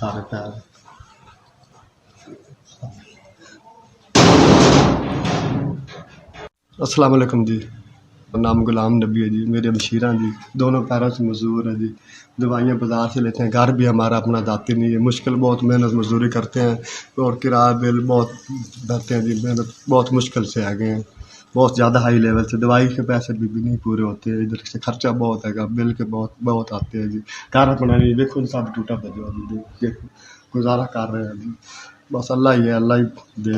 सारे पैर। अस्सलाम वालेकुम जी, नाम गुलाम नबी है जी, मेरे मशीरा जी, दोनों पैरों से मजदूर है जी। दवाइयाँ बाज़ार से लेते हैं, घर भी हमारा अपना जाती नहीं है, मुश्किल बहुत, मेहनत मजदूरी करते हैं और किराया बिल बहुत भरते हैं जी। मेहनत बहुत मुश्किल से आ गए हैं, बहुत ज़्यादा हाई लेवल से। दवाई के पैसे भी नहीं पूरे होते हैं, इधर से खर्चा बहुत है, बिल के बहुत बहुत आते हैं जी। घर अपना नहीं, देखो सब टूटा बजा जी, देखो गुजारा कर रहे हैं जी। बस अल्लाह ही है, अल्लाह ही दे।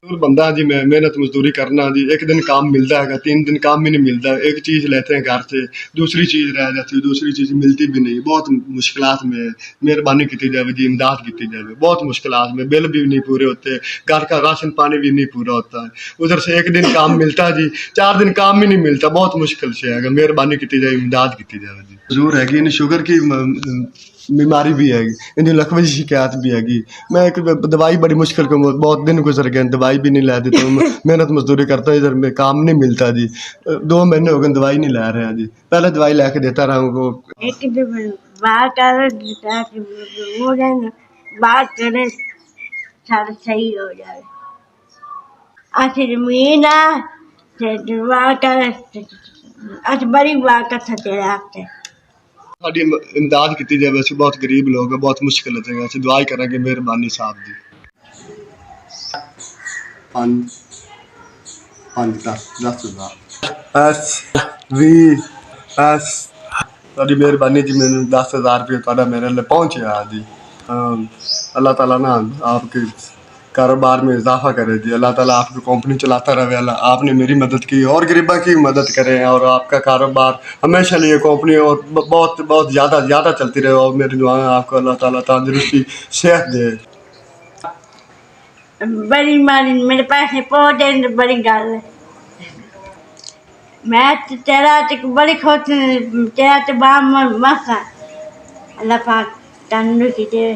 बंदा जी, मैं मेहनत मजदूरी करना जी, एक दिन काम मिलता है, 3 दिन काम भी नहीं मिलता। एक चीज़ लेते हैं घर से, दूसरी चीज़ रह जाती है, दूसरी चीज़ मिलती भी नहीं। बहुत मुश्किलात में है, मेहरबानी की जाए जी, इमदाद की जाए। बहुत मुश्किलात में, बिल भी नहीं पूरे होते, घर का राशन पानी भी नहीं पूरा होता है। उधर से एक दिन काम मिलता है जी, 4 दिन काम भी नहीं मिलता। बहुत मुश्किल से है, मेहरबानी की जाए, इमदाद की जाए जी। जरूर हैगी, इन्हें शुगर की बीमारी भी हैगी, इन्हें लकवे की शिकायत भी हैगी। मैं एक दवाई बड़ी मुश्किल को, बहुत दिन गुजर गए, दवाई भी नहीं ला देता हूँ। मेहनत मजदूरी करता हूँ, इधर में काम नहीं मिलता जी। 2 महीने हो गए दवाई नहीं ला रहे हैं जी। पहले दवाई ला के देता रहा हूँ। एक दिन बात कर हो जाए, बात करे सारा सही हो जाए। अच्छी जमीन है, दुआ कर, अच्छी बड़ी बात कर सकते आपसे। साड़ी इमदाद की जाए, वैसे बहुत गरीब लोग हैं, बहुत मुश्किल है जगह से। दुआई करेंगे, मेहरबानी साहब जी। 10,000 साड़ी मेहरबानी जी, मैंने 10,000 रुपये थोड़ा मेरे लिए पहुँचे जी। अल्लाह ताला ना आपके कारोबार में इजाफा करे जी। अल्लाह ताला आपकी कंपनी चलाता रहे। अल्लाह आपने मेरी मदद की और गरीबा की मदद करें, और आपका कारोबार हमेशा लिए कंपनी और बहुत बहुत ज़्यादा चलती रहे। और मेरी दुआएं आपको अल्लाह ताला तंदुरुस्ती सेहत दे। बड़ी मारी मेरे पैसे पहुंचे तो बड़ी गल है। मैं तेरा बड़ी खुश, तेरा तो बाम मस्त है। अल्लाह पाक तंदुरुस्ती दे।